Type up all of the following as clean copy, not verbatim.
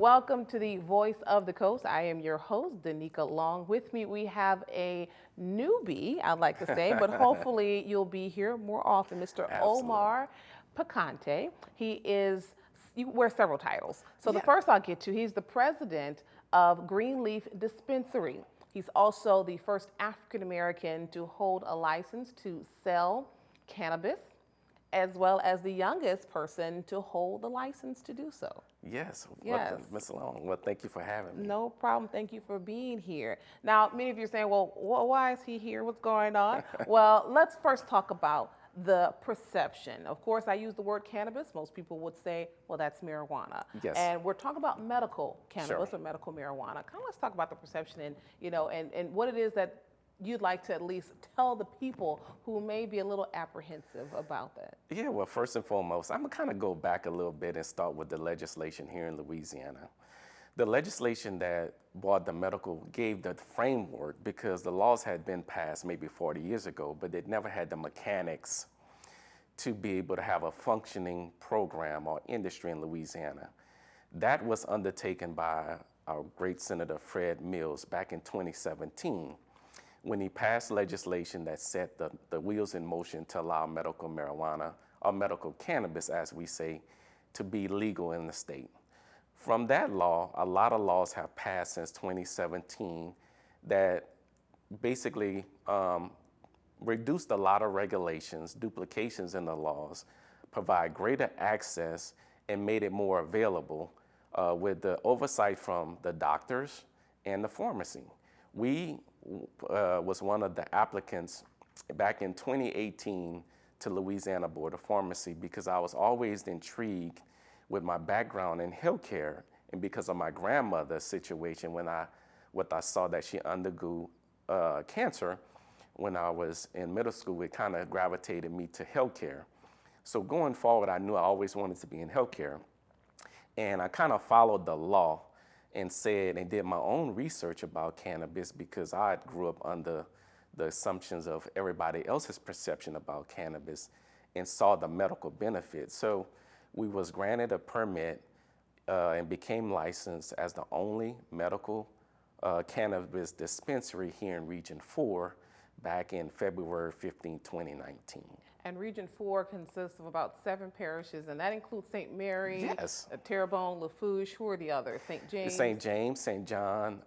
Welcome to the Voice of the Coast. I am your host, Danica Long. With me, we have a newbie, I'd like to say, but hopefully you'll be here more often, Mr. Absolutely. Omar Pecantte. He is, you wear several titles. So the Yeah. first I'll get to, he's the president of Green Leaf Dispensary. He's also the first African American to hold a license to sell cannabis, as well as the youngest person to hold the license to do so. Yes. Yes. Ms. Long. Well, thank you for having me. No problem. Thank you for being here. Now, many of you are saying, well, why is he here? What's going on? Well, let's first talk about the perception. Of course, I use the word cannabis. Most people would say, well, that's marijuana. Yes. And we're talking about medical cannabis Sure. or medical marijuana. Kind of let's talk about the perception and, and what it is that you'd like to at least tell the people who may be a little apprehensive about that. Yeah, well, first and foremost, I'm going to kind of go back a little bit and start with the legislation here in Louisiana. The legislation that brought the medical gave the framework because the laws had been passed maybe 40 years ago, but they never had the mechanics to be able to have a functioning program or industry in Louisiana. That was undertaken by our great Senator Fred Mills back in 2017 when he passed legislation that set the wheels in motion to allow medical marijuana, or medical cannabis, as we say, to be legal in the state. From that law, a lot of laws have passed since 2017 that basically reduced a lot of regulations, duplications in the laws, provide greater access, and made it more available with the oversight from the doctors and the pharmacy. We was one of the applicants back in 2018 to Louisiana Board of Pharmacy because I was always intrigued with my background in healthcare and because of my grandmother's situation when I saw that she undergo cancer when I was in middle school, it kind of gravitated me to healthcare. So going forward, I knew I always wanted to be in healthcare. And I kind of followed the law and said and did my own research about cannabis because I grew up under the assumptions of everybody else's perception about cannabis and saw the medical benefits. So we was granted a permit and became licensed as the only medical cannabis dispensary here in Region 4 back in February 15, 2019. And Region 4 consists of about 7 parishes, and that includes St. Mary, Yes. Terrebonne, Lafourche. Who are the others? St. James? St. James, St. John,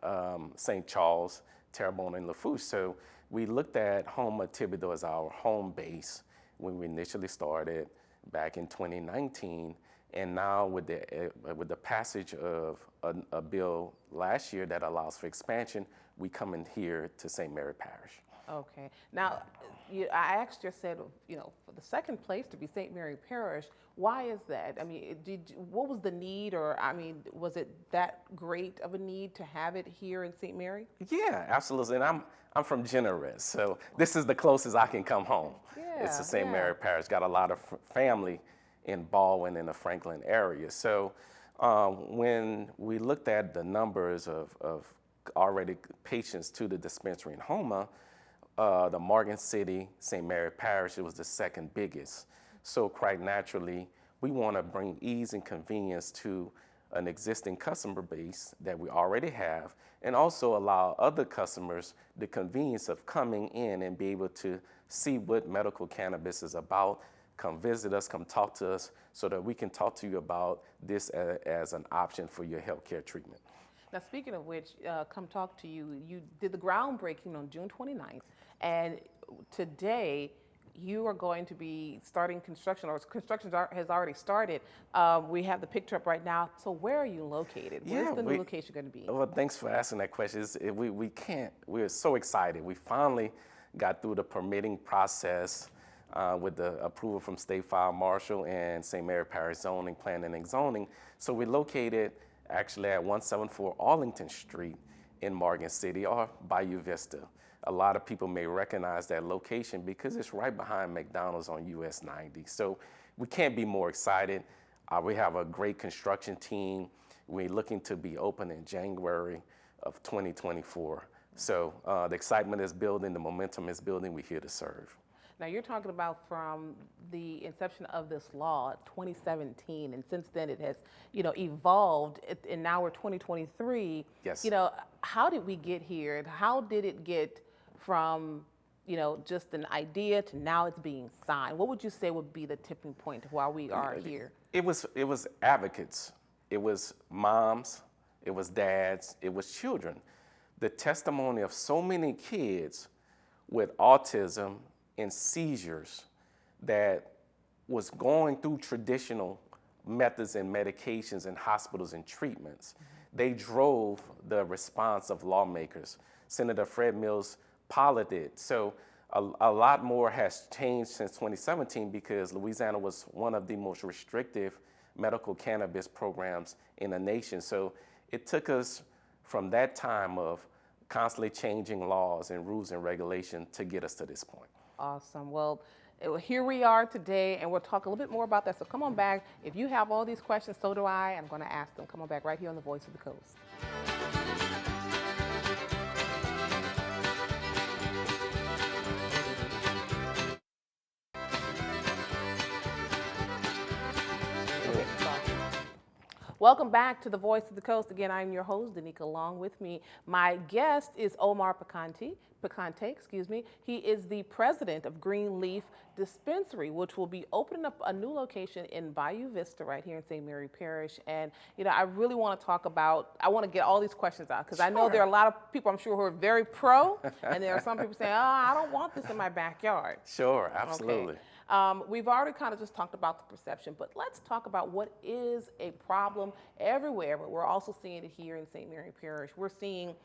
St. Charles, Terrebonne, and Lafourche. So we looked at Houma Thibodeau as our home base when we initially started back in 2019. And now with the passage of a bill last year that allows for expansion, we come in here to St. Mary Parish. Okay. Now, I asked you, said, for the second place to be St. Mary Parish, why is that? I mean, what was the need, or, I mean, was it that great of a need to have it here in St. Mary? Yeah, absolutely. And I'm from Generous, so this is the closest I can come home. It's the Yeah, St. yeah. Mary Parish. Got a lot of family in Baldwin in the Franklin area. So when we looked at the numbers of already patients to the dispensary in Houma, the Morgan City, St. Mary Parish, it was the second biggest. So quite naturally, we want to bring ease and convenience to an existing customer base that we already have, and also allow other customers the convenience of coming in and be able to see what medical cannabis is about, come visit us, come talk to us, so that we can talk to you about this as an option for your healthcare treatment. Now, speaking of which, come talk to you. You did the groundbreaking on June 29th, and today you are going to be starting construction, or construction has already started. We have the picture up right now. So where are you located? Where's the new location going to be? Well, thanks for asking that question. We're so excited. We finally got through the permitting process with the approval from State Fire Marshal and St. Mary Parish Zoning, Planning and Zoning. So we're located actually at 174 Arlington Street in Morgan City, or Bayou Vista. A lot of people may recognize that location because it's right behind McDonald's on US 90. So we can't be more excited. We have a great construction team. We're looking to be open in January of 2024. So the excitement is building, the momentum is building, we're here to serve. Now you're talking about from the inception of this law, 2017, and since then it has, evolved, and now we're 2023. Yes. How did we get here? And how did it get from, just an idea to now it's being signed? What would you say would be the tipping point to why we are here? It was advocates, it was moms, it was dads, it was children. The testimony of so many kids with autism and seizures that was going through traditional methods and medications in hospitals and treatments. They drove the response of lawmakers. Senator Fred Mills piloted it. So a lot more has changed since 2017 because Louisiana was one of the most restrictive medical cannabis programs in the nation. So it took us from that time of constantly changing laws and rules and regulations to get us to this point. Awesome. Well, here we are today, and we'll talk a little bit more about that. So come on back. If you have all these questions, so do I. I'm going to ask them. Come on back right here on the Voice of the Coast. Welcome back to the Voice of the Coast. Again, I'm your host, Danica. Along with me, my guest is Omar Pecantte. He is the president of Green Leaf Dispensary, which will be opening up a new location in Bayou Vista right here in St. Mary Parish. And, I really want to talk about, I want to get all these questions out because I know there are a lot of people, I'm sure, who are very pro, and there are some people saying, I don't want this in my backyard. Sure, absolutely. Okay. We've already kind of just talked about the perception, but let's talk about what is a problem everywhere, but we're also seeing it here in St. Mary Parish. We're seeing,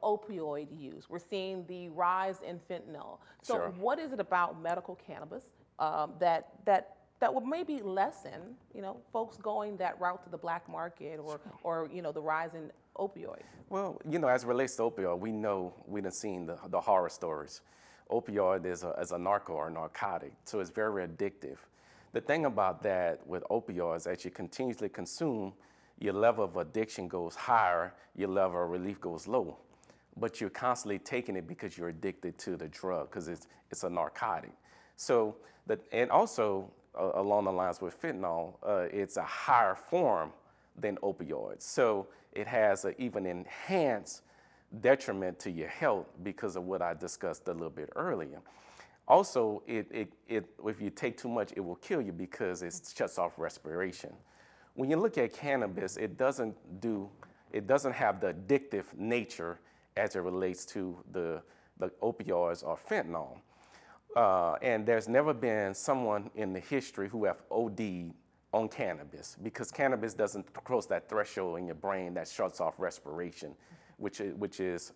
opioid use. We're seeing the rise in fentanyl. So Sure. What is it about medical cannabis that would maybe lessen, folks going that route to the black market or the rise in opioids? Well, as it relates to opioid, we know we done seen the horror stories. Opioid is a narco or narcotic, so it's very addictive. The thing about that with opioids, as you continuously consume, your level of addiction goes higher, your level of relief goes low. But you're constantly taking it because you're addicted to the drug, because it's a narcotic. So, and also along the lines with fentanyl, it's a higher form than opioids. So it has an even enhanced detriment to your health because of what I discussed a little bit earlier. Also, if you take too much, it will kill you because it shuts off respiration. When you look at cannabis, it doesn't have the addictive nature as it relates to the opioids or fentanyl. And there's never been someone in the history who have OD'd on cannabis because cannabis doesn't cross that threshold in your brain that shuts off respiration, which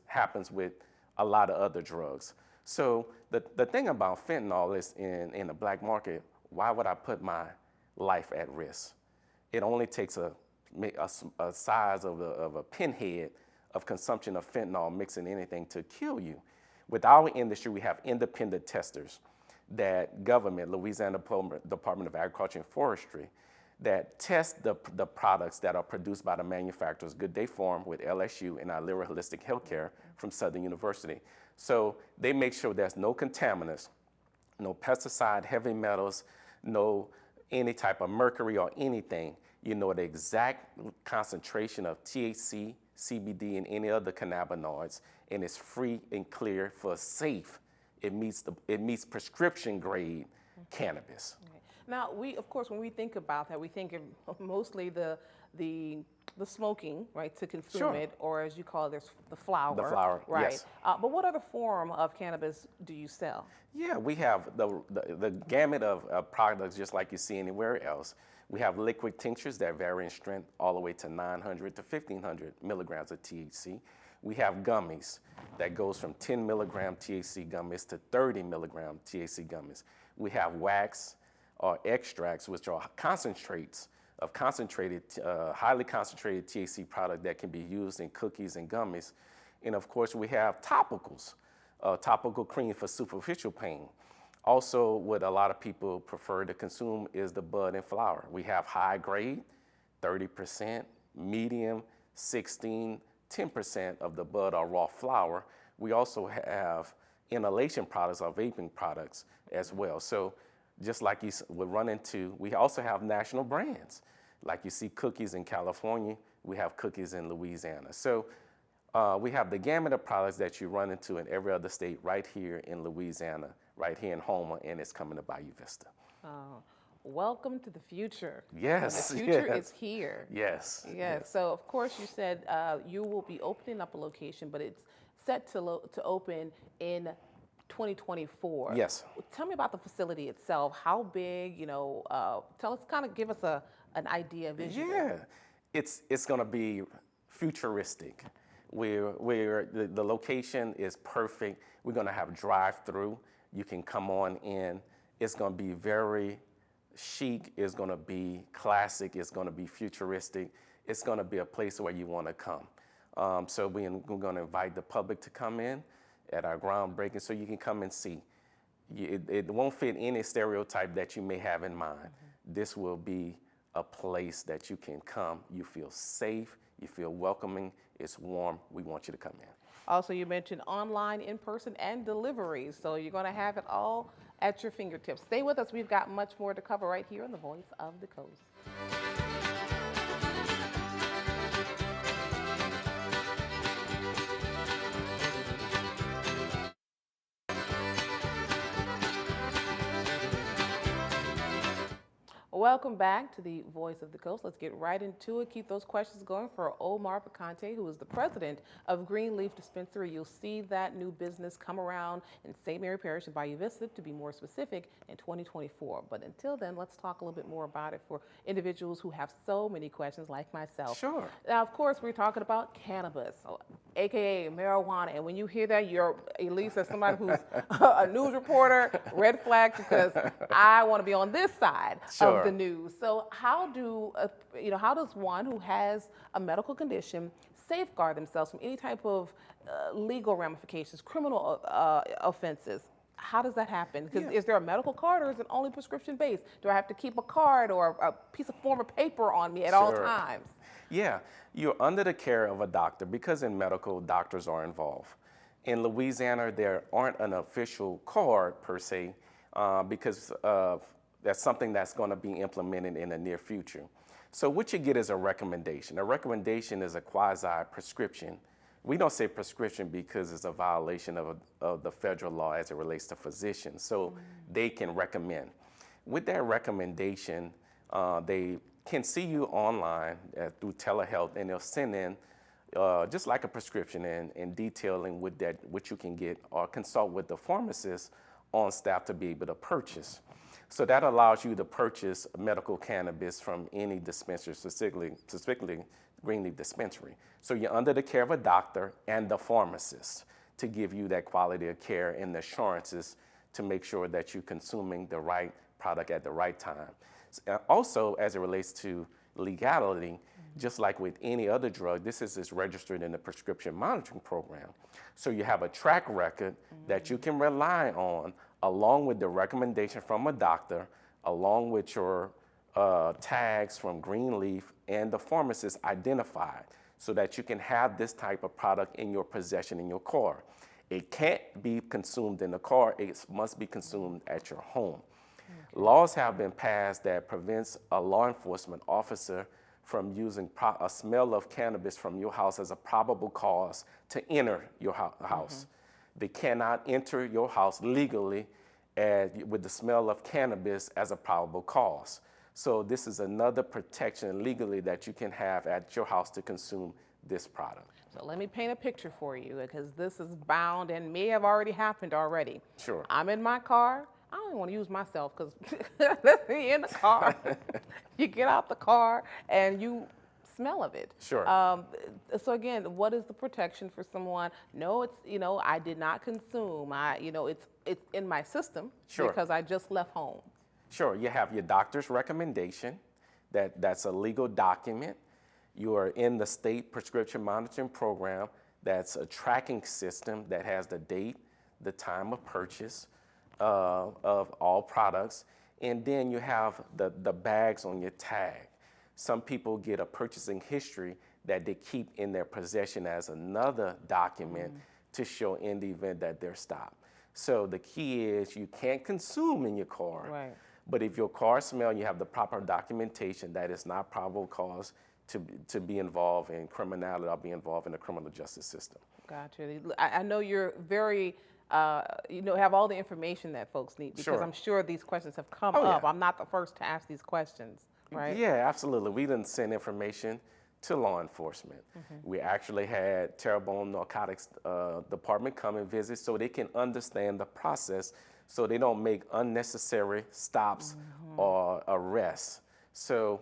happens with a lot of other drugs. So the thing about fentanyl is in the black market, why would I put my life at risk? It only takes a size of a pinhead of consumption of fentanyl mixing anything to kill you. With our industry, we have independent testers that government, Louisiana Department of Agriculture and Forestry, that test the products that are produced by the manufacturers, Good Day Farm with LSU and Ilera Holistic Healthcare from Southern University. So they make sure there's no contaminants, no pesticide, heavy metals, no any type of mercury or anything. You know the exact concentration of THC, CBD, and any other cannabinoids, and it's free and clear for safe. It meets prescription grade cannabis. Okay. Now, of course, when we think about that, we think of mostly the smoking, right, to consume Sure. it, or as you call it, the flower. The flower, right? yes. But what other form of cannabis do you sell? Yeah, we have the gamut of products just like you see anywhere else. We have liquid tinctures that vary in strength all the way to 900 to 1,500 milligrams of THC. We have gummies that goes from 10 milligram THC gummies to 30 milligram THC gummies. We have wax or extracts, which are concentrates of highly concentrated THC product that can be used in cookies and gummies. And of course, we have topicals, topical cream for superficial pain. Also, what a lot of people prefer to consume is the bud and flower. We have high grade, 30%, medium, 16, 10% of the bud or raw flower. We also have inhalation products or vaping products as well. So just like you would run into, we also have national brands. Like you see cookies in California, we have cookies in Louisiana. So we have the gamut of products that you run into in every other state right here in Louisiana, right here in Houma, and it's coming to Bayou Vista. Oh, welcome to the future. Yes. The future yes. is here. Yes. Yes. So, of course, you said you will be opening up a location, but it's set to open in 2024. Yes. Tell me about the facility itself. How big? Tell us, kind of give us an idea visually. Yeah, it's going to be futuristic. The location is perfect. We're going to have drive-through. You can come on in. It's going to be very chic. It's going to be classic. It's going to be futuristic. It's going to be a place where you want to come. So we're going to invite the public to come in at our groundbreaking so you can come and see. It won't fit any stereotype that you may have in mind. Mm-hmm. This will be a place that you can come. You feel safe. You feel welcoming. It's warm. We want you to come in. Also, you mentioned online, in-person, and deliveries. So you're going to have it all at your fingertips. Stay with us. We've got much more to cover right here on The Voice of the Coast. Welcome back to the Voice of the Coast. Let's get right into it. Keep those questions going for Omar Pecantte, who is the president of Green Leaf Dispensary. You'll see that new business come around in St. Mary Parish and Bayou Vista, to be more specific, in 2024. But until then, let's talk a little bit more about it for individuals who have so many questions like myself. Sure. Now, of course, we're talking about cannabis, aka marijuana. And when you hear that, you're, at least as somebody who's a news reporter, red flags, because I want to be on this side of the news. So how does one who has a medical condition safeguard themselves from any type of legal ramifications, criminal offenses? How does that happen? Because is there a medical card, or is it only prescription based? Do I have to keep a card or a piece of form of paper on me at all times? Yeah, you're under the care of a doctor, because in medical, doctors are involved. In Louisiana, there aren't an official card per se, because that's something that's going to be implemented in the near future. So what you get is a recommendation. A recommendation is a quasi-prescription. We don't say prescription because it's a violation of the federal law as it relates to physicians. So they can recommend. With that recommendation, they can see you online through telehealth, and they'll send in just like a prescription and detailing what you can get, or consult with the pharmacist on staff to be able to purchase. So that allows you to purchase medical cannabis from any dispensary, specifically Green Leaf Dispensary. So you're under the care of a doctor and the pharmacist to give you that quality of care and the assurances to make sure that you're consuming the right product at the right time. Also, as it relates to legality, just like with any other drug, this is registered in the prescription monitoring program. So you have a track record that you can rely on, along with the recommendation from a doctor, along with your tags from Green Leaf and the pharmacist identified, so that you can have this type of product in your possession in your car. It can't be consumed in the car, it must be consumed at your home. Okay. Laws have been passed that prevents a law enforcement officer from using a smell of cannabis from your house as a probable cause to enter your house. They cannot enter your house legally with the smell of cannabis as a probable cause. So this is another protection legally that you can have at your house to consume this product. So let me paint a picture for you, because this is bound and may have already happened already. Sure. I'm in my car. I don't even want to use myself, because let's be in the car. You get out the car and you smell of it. Sure. So again, what is the protection for someone? No, it's, I did not consume. It's in my system. Sure. Because I just left home. Sure. You have your doctor's recommendation. That's a legal document. You are in the state prescription monitoring program. That's a tracking system that has the date, the time of purchase of all products. And then you have the bags on your tag. Some people get a purchasing history that they keep in their possession as another document to show in the event that they're stopped. So the key is you can't consume in your car. Right. But if your car smells, you have the proper documentation that is not probable cause to be involved in criminality or be involved in the criminal justice system. Gotcha. I know you're very, have all the information that folks need because Sure. I'm sure these questions have come Oh, up. yeah. I'm not the first to ask these questions, right? Yeah, absolutely. We didn't send information to law enforcement. We actually had Terrebonne Narcotics Department come and visit so they can understand the process so they don't make unnecessary stops or arrests. So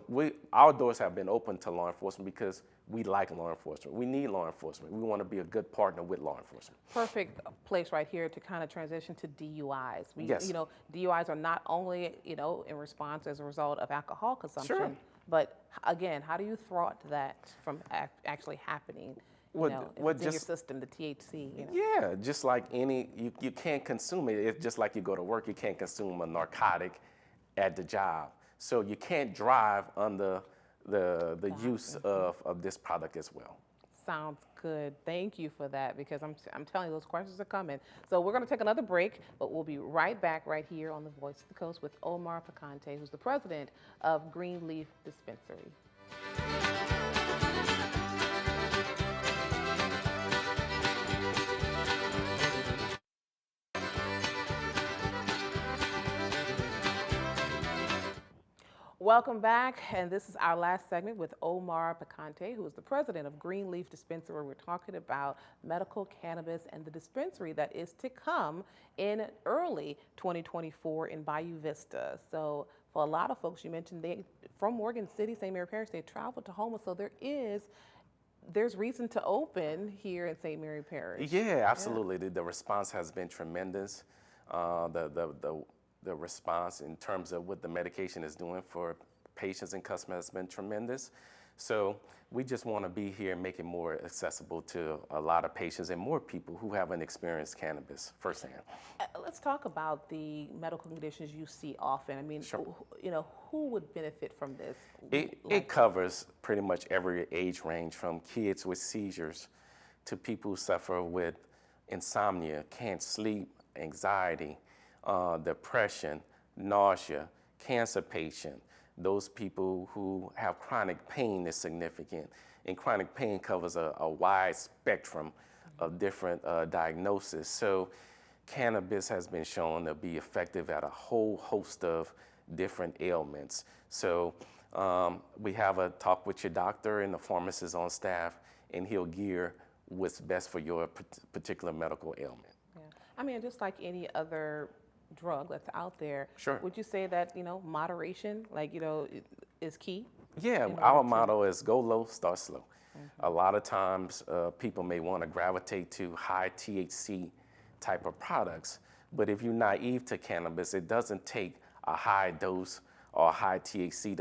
our doors have been open to law enforcement because we like law enforcement. We need law enforcement. We want to be a good partner with law enforcement. Perfect place right here to kind of transition to DUIs. Yes. DUIs are not only, in response as a result of alcohol consumption, Sure. but again, how do you thwart that from actually happening? If it's in your system, the THC. Yeah, just like you can't consume it. It's just like you go to work, you can't consume a narcotic at the job. So you can't drive under the use of this product as well. Sounds good. Thank you for that because I'm telling you, those questions are coming. So we're going to take another break, but we'll be right back right here on the Voice of the Coast with Omar Pecantte, who's the president of Green Leaf Dispensary. Welcome back, and this is our last segment with Omar Pecantte, who is the president of Green Leaf Dispensary. We're talking about medical cannabis and the dispensary that is to come in early 2024 in Bayou Vista. So for a lot of folks, you mentioned they from Morgan City, St. Mary Parish, they traveled to Houma, so there's reason to open here in St. Mary Parish. Yeah, absolutely. Yeah. The response has been tremendous. The response in terms of what the medication is doing for patients and customers has been tremendous. So we just want to be here and make it more accessible to a lot of patients and more people who haven't experienced cannabis firsthand. Let's talk about the medical conditions you see often. I mean, sure. Who would benefit from this? It covers pretty much every age range, from kids with seizures to people who suffer with insomnia, can't sleep, anxiety, depression, nausea, cancer patient, those people who have chronic pain is significant. And chronic pain covers a wide spectrum of different diagnoses. So cannabis has been shown to be effective at a whole host of different ailments. So we have a talk with your doctor and the pharmacist on staff, and he'll gear what's best for your particular medical ailment. Yeah. I mean, just like any other drug that's out there, sure. Would you say that, moderation, is key? Yeah, our motto is go low, start slow. A lot of times people may want to gravitate to high THC type of products, but if you're naive to cannabis, it doesn't take a high dose or a high THC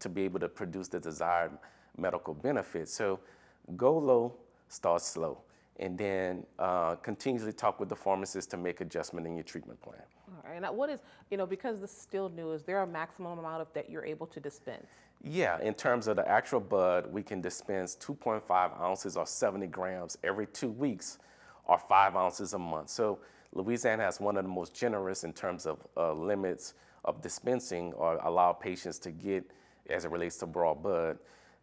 to be able to produce the desired medical benefit. So go low, start slow, and then continuously talk with the pharmacist to make adjustment in your treatment plan. All right. Now, what is, because this is still new, is there a maximum amount that you're able to dispense? Yeah, in terms of the actual bud, we can dispense 2.5 ounces or 70 grams every 2 weeks or 5 ounces a month. So Louisiana has one of the most generous in terms of limits of dispensing or allow patients to get as it relates to broad bud.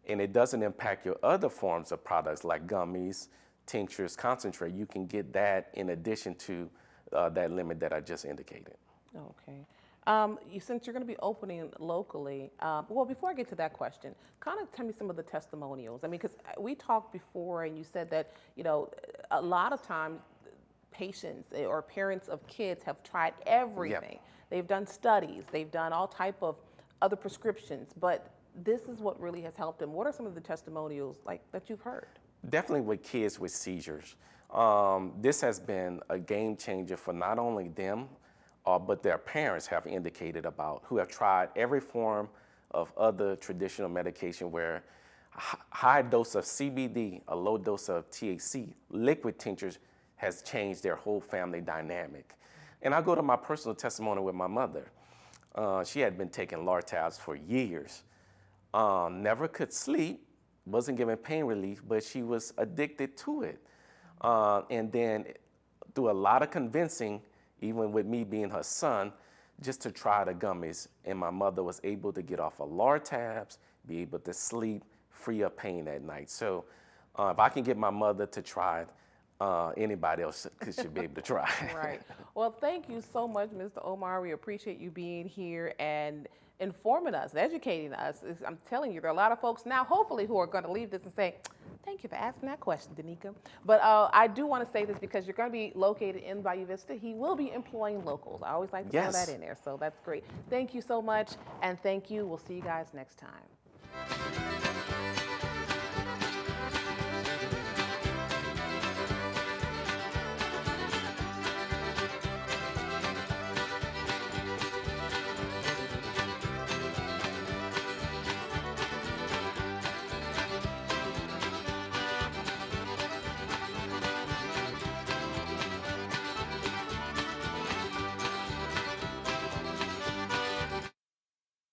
And it doesn't impact your other forms of products like gummies, tinctures, concentrate. You can get that in addition to that limit that I just indicated. Okay. Since you're going to be opening locally, well, before I get to that question, kind of tell me some of the testimonials. I mean, because we talked before and you said that, a lot of times patients or parents of kids have tried everything. Yep. They've done studies, they've done all type of other prescriptions, but this is what really has helped them. What are some of the testimonials that you've heard? Definitely with kids with seizures. This has been a game changer for not only them, but their parents have indicated about, who have tried every form of other traditional medication where high dose of CBD, a low dose of THC, liquid tinctures has changed their whole family dynamic. And I go to my personal testimony with my mother. She had been taking Lortabs for years, never could sleep, wasn't given pain relief, but she was addicted to it. And then through a lot of convincing, even with me being her son, just to try the gummies. And my mother was able to get off of Lortabs, be able to sleep, free of pain at night. So if I can get my mother to try it, anybody else should be able to try. Right. Well, thank you so much, Mr. Omar. We appreciate you being here and informing us, educating us. I'm telling you, there are a lot of folks now, hopefully, who are going to leave this and say, thank you for asking that question, Danica. But I do want to say this because you're going to be located in Bayou Vista. He will be employing locals. I always like to throw that in there, so that's great. Thank you so much, and thank you. We'll see you guys next time.